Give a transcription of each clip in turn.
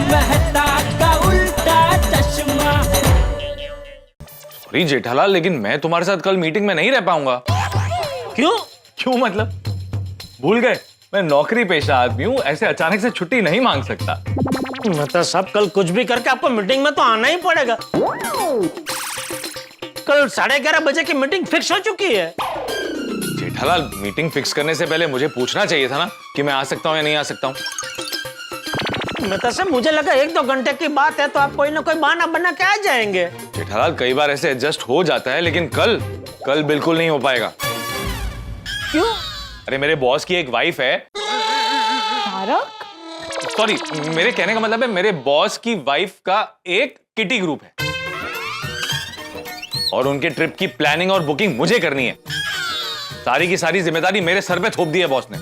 मेहता का उल्टा चश्मा। सॉरी जेठालाल, लेकिन मैं तुम्हारे साथ कल मीटिंग में नहीं रह पाऊंगा। क्यों? क्यों मतलब? भूल गए, मैं नौकरी पेशा आदमी हूँ, ऐसे अचानक से छुट्टी नहीं मांग सकता। मतलब सब कल कुछ भी करके आपको मीटिंग में तो आना ही पड़ेगा। कल 11:30 बजे की मीटिंग फिक्स हो चुकी है। जेठालाल, मीटिंग फिक्स करने से पहले मुझे पूछना चाहिए था ना कि मैं आ सकता हूँ या नहीं आ सकता हूँ। मतलब सर मुझे लगा 1-2 घंटे की बात है तो आप कोई ना कोई बहाना बना के आ जाएंगे। जेठालाल, कई बार ऐसे एडजस्ट हो जाता है, लेकिन कल बिल्कुल नहीं हो पाएगा। क्यों? अरे मेरे बॉस की एक वाइफ है। तारक? सॉरी, मेरे कहने का मतलब है मेरे बॉस की वाइफ का एक किटी ग्रुप है और उनके ट्रिप की प्लानिंग और बुकिंग मुझे करनी है। सारी की सारी जिम्मेदारी मेरे सर पे थोप दी है बॉस ने,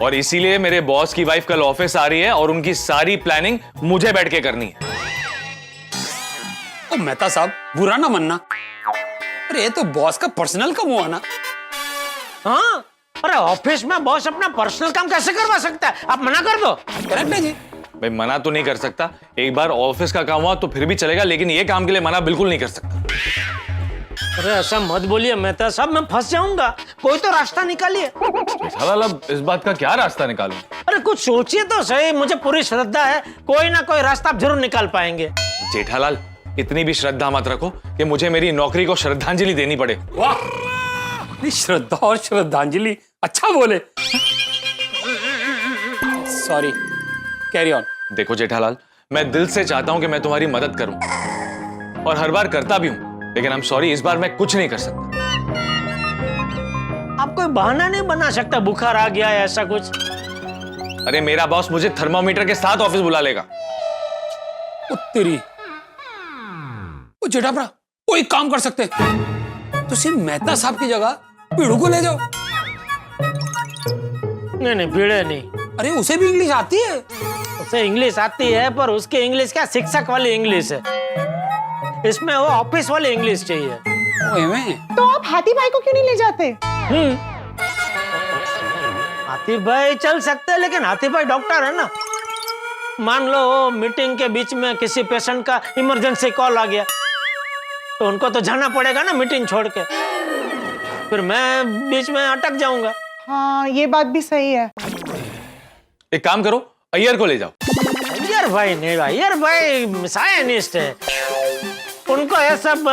और इसीलिए मेरे बॉस की वाइफ कल ऑफिस आ रही है और उनकी सारी प्लानिंग मुझे बैठ के करनी है। ओ मेहता साहब, बुरा ना मानना, अरे ये तो बॉस का पर्सनल काम हुआ ना। हाँ, अरे ऑफिस में बॉस अपना पर्सनल काम कैसे करवा सकता है? आप मना कर दो। करेक्ट है जी। भाई मना तो नहीं कर सकता, एक बार ऑफिस का काम हुआ तो फिर भी चलेगा, लेकिन ये काम के लिए मना बिल्कुल नहीं कर सकता। अरे ऐसा मत बोलिए मेहता साहब, मैं फंस जाऊंगा। कोई तो रास्ता निकालिए। जेठालाल, अब इस बात का क्या रास्ता निकालूं? अरे कुछ सोचिए तो सही, मुझे पूरी श्रद्धा है कोई ना कोई रास्ता आप जरूर निकाल पाएंगे। जेठालाल, इतनी भी श्रद्धा मत रखो कि मुझे मेरी नौकरी को श्रद्धांजलि देनी पड़े। वाह, श्रद्धा और श्रद्धांजलि, अच्छा बोले। Sorry, carry on. देखो जेठालाल, मैं दिल से चाहता हूं कि मैं तुम्हारी मदद करूं और हर बार करता भी हूं, लेकिन आई एम सॉरी, इस बार मैं कुछ नहीं कर सकता। आप कोई बहाना नहीं बना सकता, बुखार आ गया है ऐसा कुछ? अरे मेरा बॉस मुझे थर्मामीटर के साथ ऑफिस बुला लेगा। तेरी ओ जेठाभरा, वो एक काम कर सकते, तो सिर्फ मेहता साहब की जगह पीड़ू को ले जाओ। नहीं पीड़े नहीं। अरे उसे भी इंग्लिश आती है। उसे इंग्लिश आती है, पर उसकी इंग्लिश क्या शिक्षक वाली इंग्लिश है, इसमें वो ऑफिस वाली इंग्लिश चाहिए। तो आप हाथी भाई को क्यों नहीं ले जाते? हाथी भाई चल सकते हैं, लेकिन हाथी भाई डॉक्टर है ना। मान लो मीटिंग के बीच में किसी पेशेंट का इमरजेंसी कॉल आ गया तो उनको तो जाना पड़ेगा ना मीटिंग छोड़ के, फिर मैं बीच में अटक जाऊंगा। हाँ, ये बात भी सही है। एक काम करो, अय्यर को ले जाओ। अय्यर भाई नहीं, अय्यर भाई साइंटिस्ट है, उनको ये सब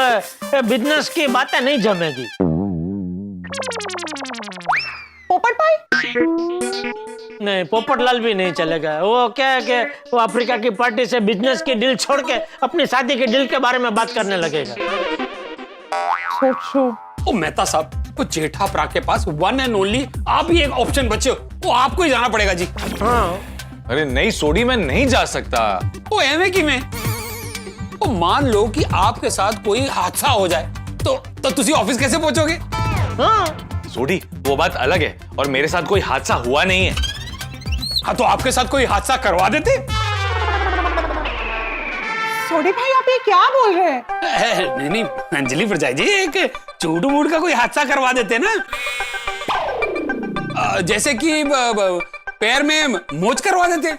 बिजनेस की बातें नहीं जमेगी। पोपट भाई? नहीं, पोपटलाल भी नहीं चलेगा। वो क्या है कि वो अफ्रीका की पार्टी से बिजनेस की डील छोड़ के अपनी शादी की डील के बारे में बात करने लगेगा। सोचो। ओ मेहता साहब, तो जेठाभरा के पास वन एंड ओनली आप ही एक ऑप्शन बचे हो, वो आपको ही जाना पड़ेगा जी। हाँ। अरे नहीं सोडी, मैं नहीं जा सकता। ओ एवे की मैं, ओ मान लो कि आपके साथ कोई हादसा हो जाए तो तुसी ऑफिस कैसे पहुंचोगे? हाँ। सोडी, वो बात अलग है, और मेरे साथ कोई हादसा हुआ नहीं है। हाँ, तो आपके साथ कोई हादसा करवा देते। सोडी भाई, आप ये क्या बोल रहे हैं? नहीं अंजलि प्रजाई जी, एक चूट मूट का कोई हादसा करवा देते ना, जैसे कि पैर में मोच करवा देते।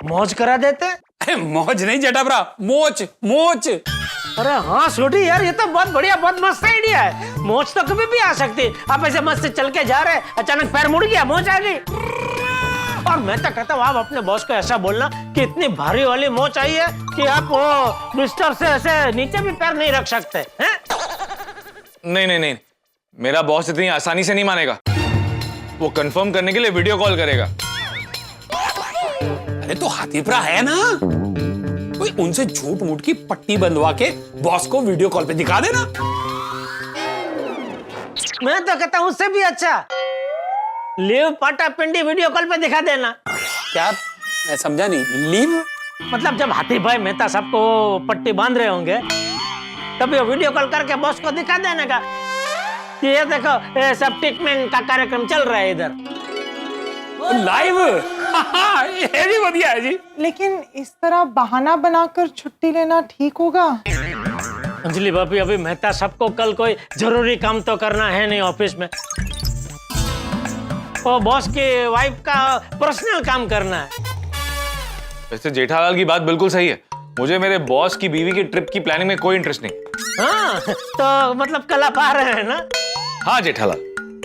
मौज करा देते? अरे मौज नहीं जेठाभरा, मोच मोच। अरे हाँ छोटी यार, ये तो बहुत बढ़िया, बहुत मस्त आइडिया है। मोच तो कभी भी आ सकती है। आप ऐसे मस्त चल के जा रहे, अचानक पैर मुड़ गया, मोच आ गई। और मैं तो कहता हूँ आप अपने बॉस को ऐसा बोलना कि इतनी भारी वाली मोच आई है कि आप वो बिस्तर से ऐसे नीचे भी पैर नहीं रख सकते हैं? नहीं, मेरा बॉस इतनी आसानी से नहीं मानेगा। वो कंफर्म करने के लिए वीडियो कॉल करेगा। अरे तो हाथीपुरा है ना, कोई उनसे झूठ मूठ की पट्टी बंधवा के बॉस को वीडियो कॉल पे दिखा देना। मैं तो कहता हूँ उससे भी अच्छा लीव पाटा पिंडी वीडियो कॉल पे दिखा देना। क्या? मैं समझा नहीं, लीव मतलब जब हाथी भाई मेहता साहब को पट्टी बांध रहे होंगे तभी वो वीडियो कॉल करके बॉस को दिखा देने का कि ये देखो, ये सब ट्रीटमेंट का कार्यक्रम चल रहा है इधर लाइव। ये भी बढ़िया है जी। लेकिन इस तरह बहाना बनाकर छुट्टी लेना ठीक होगा? अंजलि भाभी, अभी मेहता साहब को कल कोई जरूरी काम तो करना है नहीं ऑफिस में, वो बॉस की वाइफ का पर्सनल काम करना है। वैसे जेठालाल की बात बिल्कुल सही है, मुझे मेरे बॉस की बीवी की ट्रिप की प्लानिंग में कोई इंटरेस्ट नहीं। हाँ, तो मतलब कल आप आ रहे हैं ना? हाँ जेठालाल,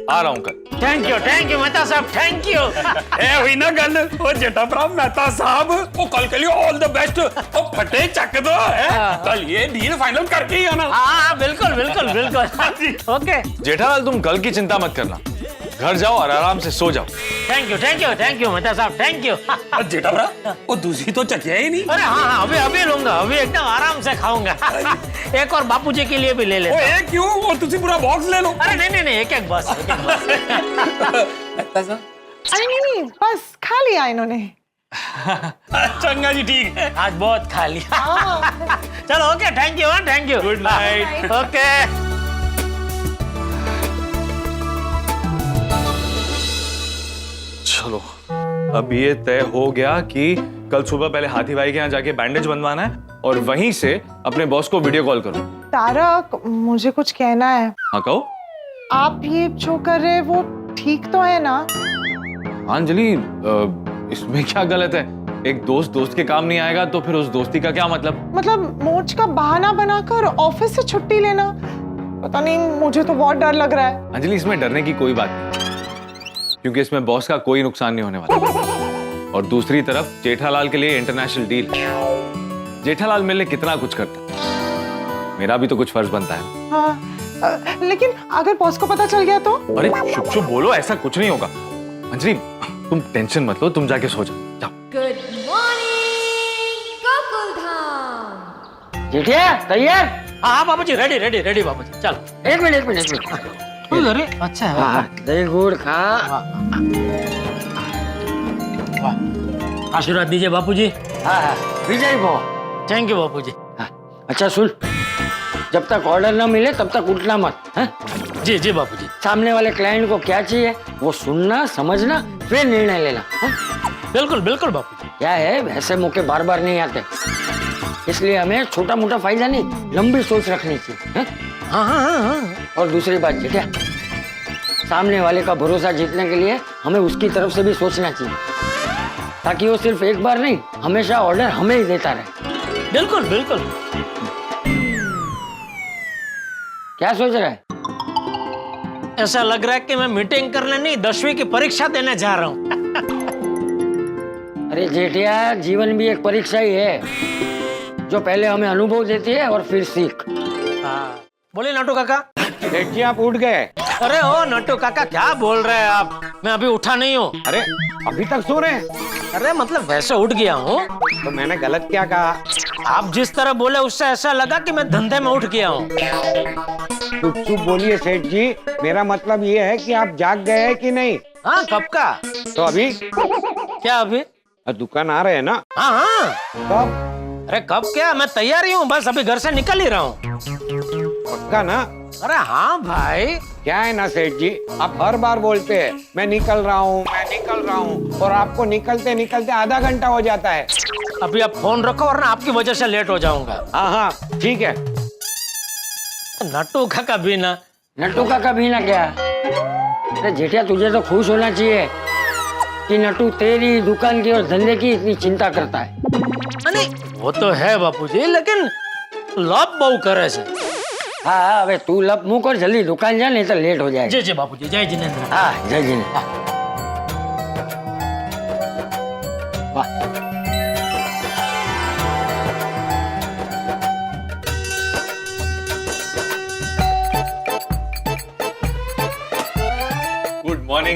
आ रहा हूँ कल। थैंक यू मेहता साहब, थैंक यू। ए हुई ना गल, वो जेठाप्रा मेहता साहब, वो कल के लिए ऑल द बेस्ट। वो फटे चक दो है, कल ये डील फाइनल करके ही आना। हाँ बिल्कुल बिल्कुल बिल्कुल। ओके। जेठालाल तुम कल की चिंता मत करना, घर जाओ और आराम से सो जाओ। थैंक यू मेहता साहब, थैंक यू। जेठाप्रा, वो दूसरी तो चकिया ही नहीं। अरे हाँ, अभी लूंगा, अभी एकदम आराम से खाऊंगा। एक और बापूजी के लिए भी ले लेता। एक क्यों, और तुसी पूरा बॉक्स ले लो। अरे नहीं, एक बस। मेहता साहब, अरे नहीं, बस खा लिया इन्होंने। चंगा जी, ठीक है। आज बहुत खा लिया। चलो okay, thank you. Good night. Okay. चलो, अब ये तय हो गया कि कल सुबह पहले हाथी भाई के यहाँ जाके बैंडेज बनवाना है और वहीं से अपने बॉस को वीडियो कॉल करो। तारक, मुझे कुछ कहना है। हाँ कहो। आप ये जो कर रहे हैं वो ठीक तो है ना? अंजलि, इसमें क्या गलत है? एक दोस्त के काम नहीं आएगा तो फिर उस दोस्ती का क्या मतलब? मतलब मोच का बहाना बनाकर ऑफिस से छुट्टी लेना, पता नहीं, मुझे तो बहुत डर लग रहा है। अंजलि, इसमें डरने की कोई बात नहीं, क्योंकि इसमें बॉस का कोई नुकसान नहीं होने वाला। और दूसरी तरफ जेठालाल के लिए इंटरनेशनल डील। जेठालाल मेरे लिए कितना कुछ करता है, मेरा भी तो कुछ फर्ज बनता है। हाँ, लेकिन अगर बॉस को पता चल गया तो? अरे चुप बोलो, ऐसा कुछ नहीं होगा। अंजलि, तुम टेंशन मत लो, तुम जाके सो जाओ। Good morning Gokuldham. जेठिया तैयार? हाँ बाबूजी, रेडी बाबूजी, चलो। एक मिनट। अरे अच्छा है। हाँ, दही गुड़ खा। आशीर्वाद दीजिए बापूजी। हाँ, विजय भो। थैंक यू बापूजी। हाँ, अच्छा सुन, जब तक ऑर्डर न मिले तब तक उठना मत। हाँ? जी बापूजी। सामने वाले क्लाइंट को क्या चाहिए वो सुनना, समझना, फिर निर्णय लेना। हाँ? बिल्कुल बापूजी। क्या है, वैसे मौके बार बार नहीं आते, इसलिए हमें छोटा मोटा फायदा नहीं, लंबी सोच रखनी चाहिए। हाँ। और दूसरी बात जेठिया, सामने वाले का भरोसा जीतने के लिए हमें उसकी तरफ से भी सोचना चाहिए, ताकि वो सिर्फ एक बार नहीं, हमेशा ऑर्डर हमें ही देता रहे। बिल्कुल। क्या सोच रहा है? ऐसा लग रहा है कि मैं मीटिंग करने नहीं, 10वीं की परीक्षा देने जा रहा हूँ। अरे जेठिया, जीवन भी एक परीक्षा ही है, जो पहले हमें अनुभव देती है और फिर सीख। बोले नट्टू काका। देखिए, आप उठ गए। अरे ओ नट्टू काका, क्या बोल रहे हैं आप? मैं अभी उठा नहीं हूँ। अरे अभी तक सो रहे हैं? अरे मतलब वैसे उठ गया हूँ। तो मैंने गलत क्या कहा? आप जिस तरह बोले उससे ऐसा लगा कि मैं धंधे में उठ गया हूँ। चुप बोलिए सेठ जी, मेरा मतलब ये है कि आप जाग गए हैं कि नहीं? हाँ, कब का? तो अभी क्या अभी? दुकान आ रहे हैं ना? हाँ। कब? अरे कब क्या, मैं तैयार ही हूँ, बस अभी घर से निकल ही रहा हूँ। पक्का ना? अरे हाँ भाई। क्या है ना सेठ जी, आप हर बार बोलते हैं मैं निकल रहा हूँ, और आपको निकलते आधा घंटा हो जाता है। अभी आप फोन रखो, वरना आपकी वजह से लेट हो जाऊंगा। हाँ, ठीक है। नट्टू काका भी ना। नट्टू का कभी ना क्या? अरे जेठिया, तुझे तो खुश होना चाहिए कि नट्टू तेरी दुकान की और धंधे की इतनी चिंता करता है। नहीं, वो तो है बापूजी, लेकिन लॉब बहु करे से। हाँ, अबे तू लप मुंह कर, जल्दी दुकान जा, नहीं तो लेट हो जाएगा। जय बापूजी, जय जिनेंद्र। हाँ, जय जिनेंद्र। वाह,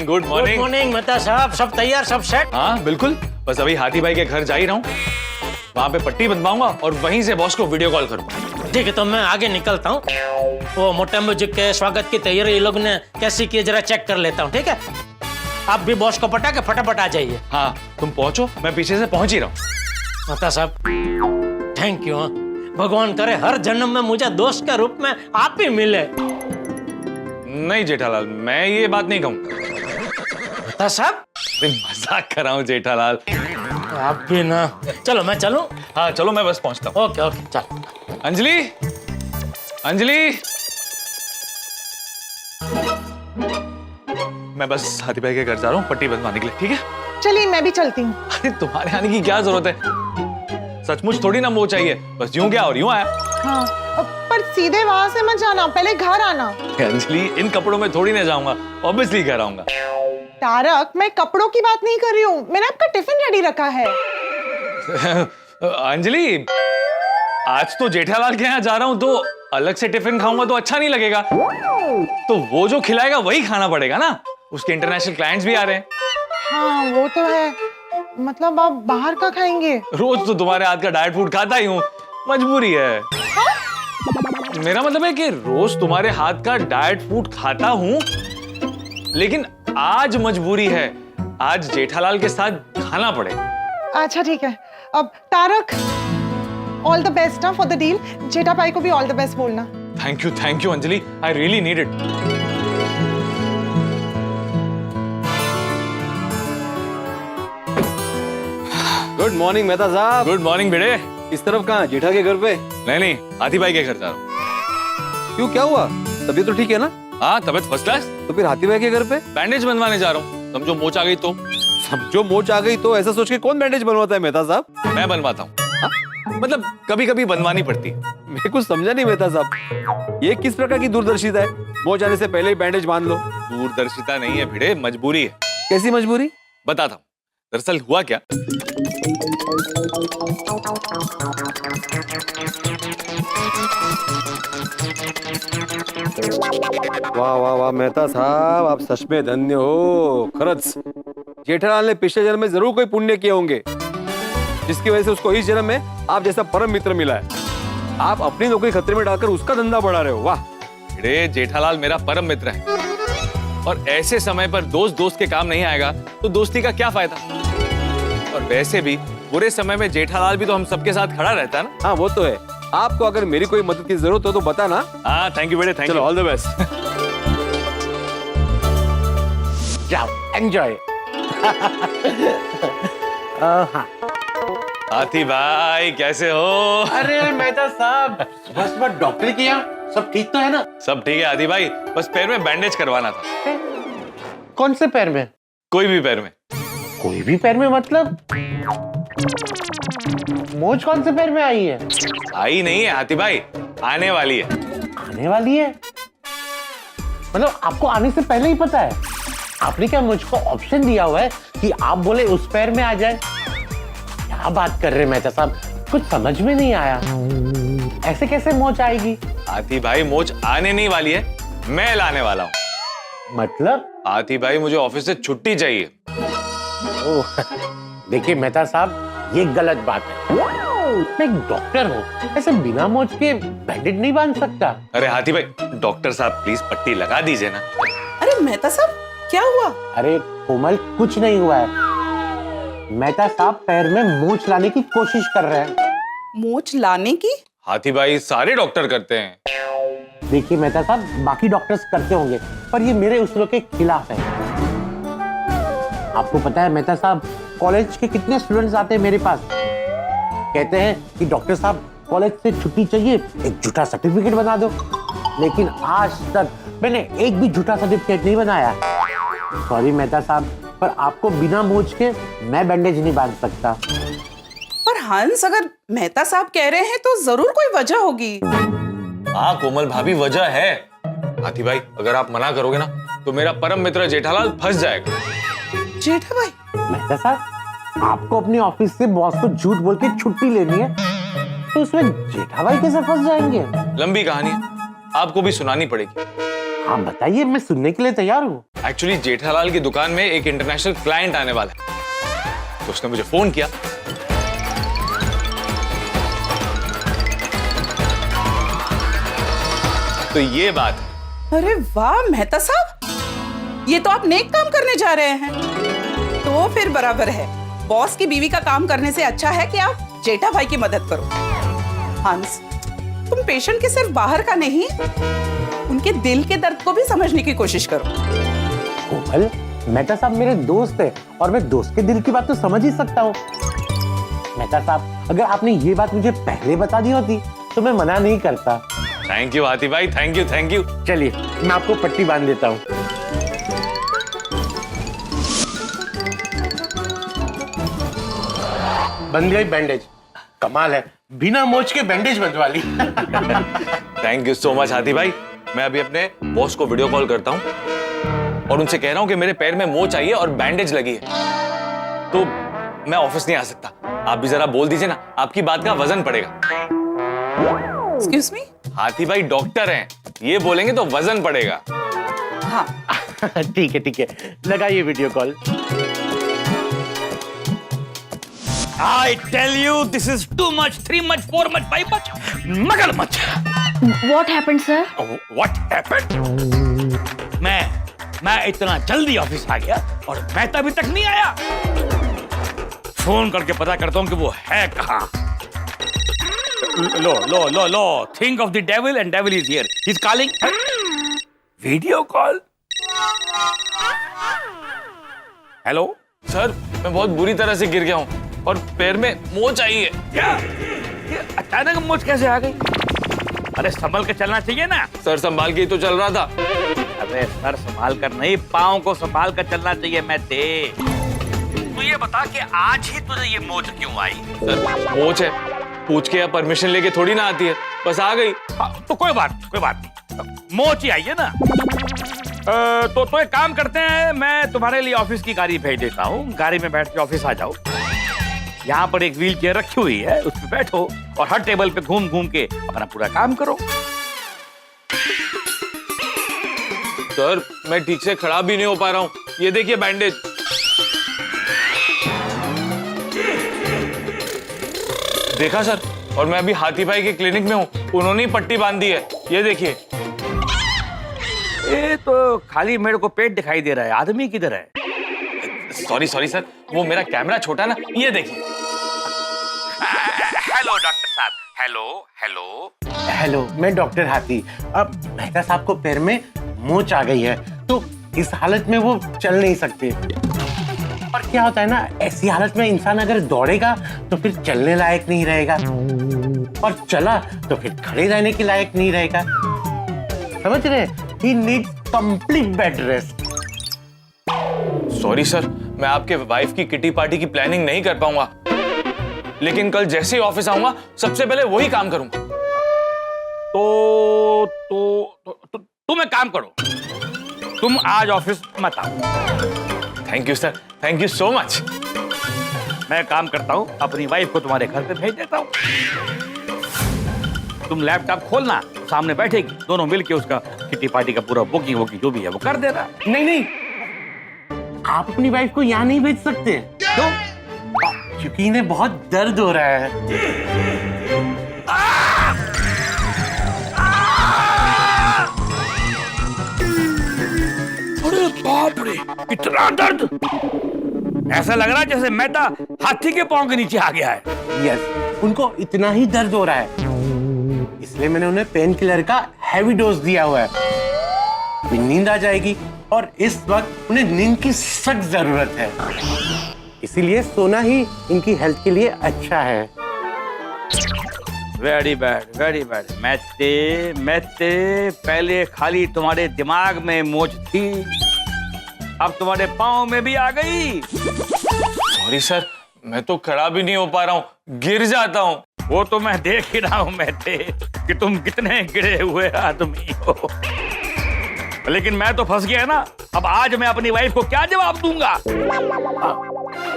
गुड मॉर्निंग मेहता साहब, सब तैयार, सब सेट? हाँ बिल्कुल, बस अभी हाथी भाई के घर जा ही रहा हूँ, वहां पे पट्टी बंधवाऊंगा और वहीं से बॉस को वीडियो कॉल करूंगा। ठीक है, तो मैं आगे निकलता हूँ। वो मोटे म्यूजिक के स्वागत की तैयारी ये लोग ने कैसी की, जरा चेक कर लेता हूँ। ठीक है, आप भी बॉस को पटा के फटाफट आ जाइए। हाँ, तुम पहुंचो, मैं पीछे से पहुंच ही रहा हूँ। मेहता साहब, थैंक यू। भगवान करे हर जन्म में मुझे दोस्त के रूप में आप ही मिले। नहीं जेठालाल, मैं ये बात नहीं कहूँ। मेहता साहब, मजाक कर रहा हूँ जेठालाल। आप भी ना। चलो मैं चलूं? हाँ चलो, मैं बस पहुंचता हूँ। ओके, चल। अंजलि, मैं बस हाथी भाई के घर जा रहा हूँ पट्टी बंधवाने के लिए। ठीक है? चलिए मैं भी चलती हूँ। अरे तुम्हारे आने की क्या जरूरत है, सचमुच थोड़ी ना मोह चाहिए, बस यूं गया और यूं आया। हाँ, पर सीधे वहां से मत जाना, पहले घर आना। अंजलि इन कपड़ों में थोड़ी ना जाऊंगा, ऑब्वियसली घर आऊंगा। तारक, मैं कपड़ों की बात नहीं कर रही हूँ, मैंने आपका टिफिन रेडी रखा है। अंजलि, आज तो जेठालाल के यहाँ जा रहा हूं तो अलग से टिफिन खाऊंगा तो अच्छा नहीं लगेगा, तो वो जो खिलाएगा वही खाना पड़ेगा ना, उसके इंटरनेशनल क्लाइंट्स भी आ रहे हैं। हाँ वो तो है, मतलब आप बाहर का खाएंगे? रोज तो तुम्हारे हाथ का डाइट फूड खाता ही हूँ, मजबूरी है। मेरा मतलब है कि रोज तुम्हारे हाथ का डाइट फूड खाता हूँ, लेकिन आज मजबूरी है, आज जेठालाल के साथ खाना पड़ेगा। अच्छा ठीक है। अब Tarak, all the best for the deal. Jetha भाई को भी ऑल द बेस्ट बोलना। Thank you Anjali, I really need it. Good morning Mehta साहब। गुड मॉर्निंग बेटे। इस तरफ कहाँ, जेठा के घर पे? नहीं, हाथी भाई के घर जा रहा हूँ। क्यों, क्या हुआ? तबीयत तो ठीक है ना? हाँ, तबीयत फर्स्ट क्लास। तो फिर हाथी भाई के घर पे? बैंडेज बनवाने जा रहा हूँ, समझो मोच आ गई तो। समझो मोच आ गई तो? ऐसा सोच के कौन बैंडेज बनवाता है मेहता साहब? मैं बनवाता हूँ, मतलब कभी कभी बनवानी पड़ती है। मैं कुछ समझा नहीं मेहता साहब, ये किस प्रकार की दूरदर्शिता है? मोच आने से पहले ही बैंडेज बांध लो। दूरदर्शिता नहीं है भिड़े, मजबूरी है। कैसी मजबूरी? बताता हूँ। दरअसल हुआ क्या, वाह वाह वाह मेहता साहब, आप सच में धन्य हो। खरच जेठालाल ने पिछले जन्म में जरूर कोई पुण्य किए होंगे, जिसकी वजह से उसको इस जन्म में आप जैसा परम मित्र मिला है। आप अपनी नौकरी खतरे में डालकर उसका धंधा बढ़ा रहे हो। वाह। भिड़े, जेठालाल मेरा परम मित्र है, और ऐसे समय पर दोस्त के काम नहीं आएगा तो दोस्ती का क्या फायदा। और वैसे भी बुरे समय में जेठालाल भी तो हम सबके साथ खड़ा रहता है ना। हाँ वो तो है। आपको अगर मेरी कोई मदद की जरूरत हो तो बताना। हाँ थैंक यू बेटे, थैंक यू। चलो ऑल द बेस्ट। जाओ एंजॉय। हाँ। हाथी भाई कैसे हो? अरे मेहता साहब, बस डॉक्टर किया, सब ठीक तो है ना? सब ठीक है हाथी भाई, बस पैर में बैंडेज करवाना था। कौन से पैर में? कोई भी पैर में। कोई भी पैर में मतलब? मोच कौन से पैर में आई है? आई नहीं है हाथी भाई, आने वाली है। आने वाली है मतलब आपको आने से पहले ही पता है? आपने क्या मुझको ऑप्शन दिया हुआ है कि आप बोले उस पैर में आ जाए? क्या बात कर रहे हैं मेहता साहब, कुछ समझ में नहीं आया। ऐसे कैसे मोच आएगी? हाथी भाई मोच आने नहीं वाली है, मैं लाने वाला हूँ। मतलब? हाथी भाई मुझे ऑफिस से छुट्टी चाहिए। देखिए मेहता साहब, ये गलत बात है। मैं एक डॉक्टर हूँ, ऐसे बिना मोच के बैंडेज नहीं बांध सकता। अरे हाथी भाई, डॉक्टर साहब प्लीज पट्टी लगा दीजिए ना। अरे मेहता साहब क्या हुआ? अरे कोमल, कुछ नहीं हुआ है। मेहता साहब पैर में मोच लाने की कोशिश कर रहे हैं। मोच लाने की? हाथी भाई सारे डॉक्टर करते हैं। देखिए मेहता साहब, बाकी डॉक्टर्स करते होंगे, पर ये मेरे उसूलों के खिलाफ है। आपको पता है मेहता साहब, कॉलेज के कितने स्टूडेंट्स आते हैं मेरे पास, कहते हैं कि डॉक्टर साहब कॉलेज से छुट्टी चाहिए, एक झूठा सर्टिफिकेट बना दो। लेकिन आज तक मैंने एक भी झूठा सर्टिफिकेट नहीं बनाया। सॉरी मेहता साहब, पर आपको बिना मोच के मैं बैंडेज नहीं बांध सकता। पर हंस, अगर मेहता साहब कह रहे हैं तो जरूर कोई वजह होगी। हाँ कोमल भाभी, वजह है। हाथी भाई अगर आप मना करोगे ना तो मेरा परम मित्र जेठालाल फंस जाएगा। जेठा भाई? मेहता साहब, आपको अपने ऑफिस से बॉस को झूठ बोल के छुट्टी लेनी है, तो उसमें जेठा भाई कैसे फंस जाएंगे? लंबी कहानी है, आपको भी सुनानी पड़ेगी। हाँ बताइए, मैं सुनने के लिए तैयार हूँ। एक्चुअली जेठालाल की दुकान में एक इंटरनेशनल क्लाइंट आने वाला है, तो उसने मुझे फोन किया। तो ये बात है। अरे वाह मेहता साहब, ये तो आप नेक काम करने जा रहे हैं। तो फिर बराबर है, बॉस की बीवी का काम करने से अच्छा है कि आप जेठा भाई की मदद करो। हंस, तुम पेशेंट के सिर्फ बाहर का नहीं, उनके दिल के दर्द को भी समझने की कोशिश करो। कोमल, मेहता साहब मेरे दोस्त है, और मैं दोस्त के दिल की बात तो समझ ही सकता हूँ। मेहता साहब, अगर आपने ये बात मुझे पहले बता दी होती तो मैं मना नहीं करता। थैंक यू हाथी भाई, थैंक यू थैंक यू। चलिए मैं आपको पट्टी बांध देता हूँ। बन गई बैंडेज। कमाल है, बिना मोच के बैंडेज बनवा ली। थैंक यू सो मच हाथी भाई। मैं अभी अपने बॉस को वीडियो कॉल करता हूँ और उनसे कह रहा हूँ कि मेरे पैर में मोच आई है और बैंडेज लगी है, तो मैं ऑफिस नहीं आ सकता। आप भी जरा बोल दीजिए ना, आपकी बात का वजन पड़ेगा। Excuse me. हाथी भाई डॉक्टर हैं, ये बोलेंगे तो वजन पड़ेगा। हाँ ठीक है, लगाइए video call. I tell you, this is too much, 3 much, 4 much, 5 much, मगरमच्छ। What happened, sir? What happened? मैं इतना जल्दी ऑफिस आ गया और मेहता अभी तक नहीं आया। फोन करके पता करता हूँ कि वो है कहाँ। लो, think of the devil and devil is here. He's calling. Video call. Hello sir, मैं बहुत बुरी तरह से गिर गया हूँ और पैर में मोच आई है। क्या? ये अचानक मोच कैसे आ गई? अरे संभल के चलना चाहिए ना। सर संभाल के ही तो चल रहा था। अबे सर संभाल कर नहीं, पाँव को संभाल कर चलना चाहिए। मैं दे तू ये बता कि आज ही तुझे ये मोच क्यों आई? सर मोच है, पूछ के या परमिशन लेके थोड़ी ना आती है, बस आ गई। तो कोई बात नहीं, मोच ही आई है ना। तो एक काम करते हैं, मैं तुम्हारे लिए ऑफिस की गाड़ी भेज देता हूँ, गाड़ी में बैठ के ऑफिस आ जाओ। यहाँ पर एक व्हील चेयर रखी हुई है, उस पर बैठो और हर टेबल पे घूम घूम के अपना पूरा काम करो। सर मैं ठीक से खड़ा भी नहीं हो पा रहा हूँ, ये देखिए बैंडेज। देखा सर, और मैं अभी हाथी भाई के क्लिनिक में हूँ, उन्होंने ही पट्टी बांध दी है, ये देखिए। ये तो खाली मेरे को पेट दिखाई दे रहा है, आदमी किधर है? सॉरी सर, वो मेरा कैमरा छोटा ना, ये देखिए। हेलो डॉक्टर साहब। हेलो, मैं डॉक्टर हाथी। अब मेहता साहब को पैर में मोच आ गई है, तो इस हालत में वो चल नहीं सकते। और क्या होता है ना, ऐसी हालत में इंसान अगर दौड़ेगा तो फिर चलने लायक नहीं रहेगा, और चला तो फिर खड़े रहने के लायक नहीं रहेगा। समझ रहे? He needs complete bed rest. Sorry sir, मैं आपके वाइफ की किटी पार्टी की प्लानिंग नहीं कर पाऊंगा, लेकिन कल जैसे ही ऑफिस आऊंगा सबसे पहले वही काम करूंगा। तुम एक काम करो, तुम आज ऑफिस मत आओ। Thank you sir, thank you so much. मैं काम करता हूँ, अपनी वाइफ को तुम्हारे घर पे भेज देता हूँ। तुम लैपटॉप खोलना, सामने बैठेगी, दोनों मिलके उसका किटी पार्टी का पूरा बुकिंग जो भी है वो कर देना। नहीं, आप अपनी वाइफ को यहाँ नहीं भेज सकते। क्यों? क्योंकि इन्हें बहुत दर्द हो रहा है। अरे बाप रे, इतना दर्द! ऐसा लग रहा है जैसे मेहता हाथी के पांव के नीचे आ गया है। यस, उनको इतना ही दर्द हो रहा है, इसलिए मैंने उन्हें पेन किलर का हैवी डोज दिया हुआ है। अभी नींद आ जाएगी और इस वक्त उन्हें नींद की सख्त जरूरत है, इसीलिए सोना ही इनकी हेल्थ के लिए अच्छा है। Very bad. मैते पहले खाली तुम्हारे दिमाग में मोच थी, अब तुम्हारे पाँव में भी आ गई। सॉरी सर, मैं तो खड़ा भी नहीं हो पा रहा हूँ, गिर जाता हूँ। वो तो मैं देख ही रहा हूं मैते कि तुम कितने गिरे हुए आदमी हो, लेकिन मैं तो फंस गया ना। अब आज मैं अपनी वाइफ को क्या जवाब दूंगा?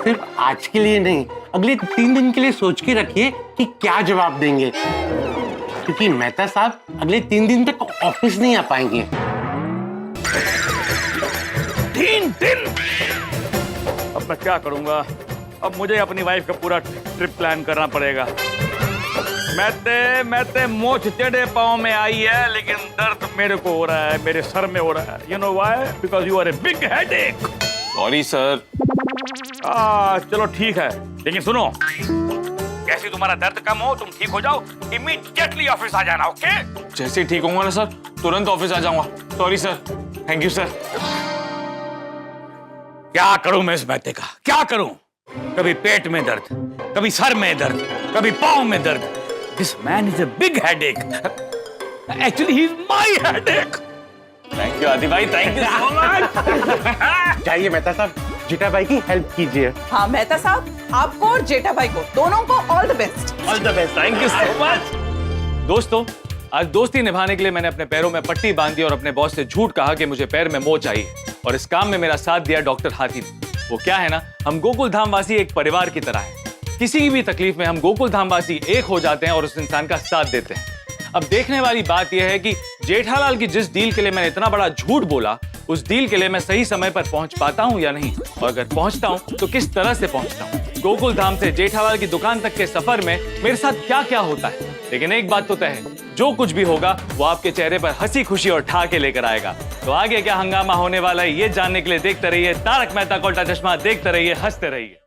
सिर्फ आज के लिए नहीं, अगले 3 दिन के लिए सोच के रखिए कि क्या जवाब देंगे, क्योंकि मेहता साहब अगले 3 दिन तक ऑफिस नहीं आ पाएंगे। 3 दिन? अब मैं क्या करूंगा? अब मुझे अपनी वाइफ का पूरा ट्रिप प्लान करना पड़ेगा। मैते मोच तेरे पाँव में आई है, लेकिन दर्द मेरे को हो रहा है, मेरे सर में हो रहा है। You know why? Because you are a big headache. Sorry sir. चलो ठीक है, लेकिन सुनो, जैसे तुम्हारा दर्द कम हो, तुम ठीक हो जाओ, इमीडिएटली ऑफिस आ जाना, ओके? जैसे ही ठीक होऊंगा ना सर, तुरंत ऑफिस आ जाऊंगा। Sorry sir, thank you sir. क्या करूं मैं इस मैते का, क्या करूं? कभी पेट में दर्द, कभी सर में दर्द, कभी पाँव में दर्द। This man is a big headache. Actually, he is my headache. Thank you आदि भाई, थैंक यू सो मच। जाइए मेहता साहब, जेठा भाई की हेल्प कीजिए। हाँ मेहता साहब, आपको और जेठा भाई को दोनों को all the best. All the best. Thank you so much. दोस्तों, आज दोस्ती निभाने के लिए मैंने अपने पैरों में पट्टी बांध दी और अपने बॉस से झूठ कहा कि मुझे पैर में मोच आई है। और इस काम में मेरा साथ दिया डॉक्टर हाथी ने। वो क्या है ना, हम गोकुल धाम वासी एक परिवार की तरह है। किसी भी तकलीफ में हम गोकुल धाम वासी एक हो जाते हैं और उस इंसान का साथ देते हैं। अब देखने वाली बात यह है कि जेठालाल की जिस डील के लिए मैंने इतना बड़ा झूठ बोला, उस डील के लिए मैं सही समय पर पहुंच पाता हूं या नहीं, और अगर पहुंचता हूं तो किस तरह से पहुंचता हूं। गोकुल धाम से जेठालाल की दुकान तक के सफर में मेरे साथ क्या क्या होता है। लेकिन एक बात तो तय है, जो कुछ भी होगा वो आपके चेहरे पर हंसी खुशी और ठहाके लेकर आएगा। तो आगे क्या हंगामा होने वाला है ये जानने के लिए देखते रहिए तारक मेहता का उल्टा चश्मा। देखते रहिए, हंसते रहिए।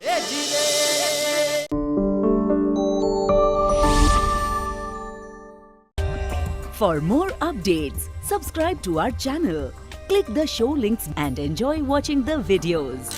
For more updates, subscribe to our channel, click the show links and enjoy watching the videos.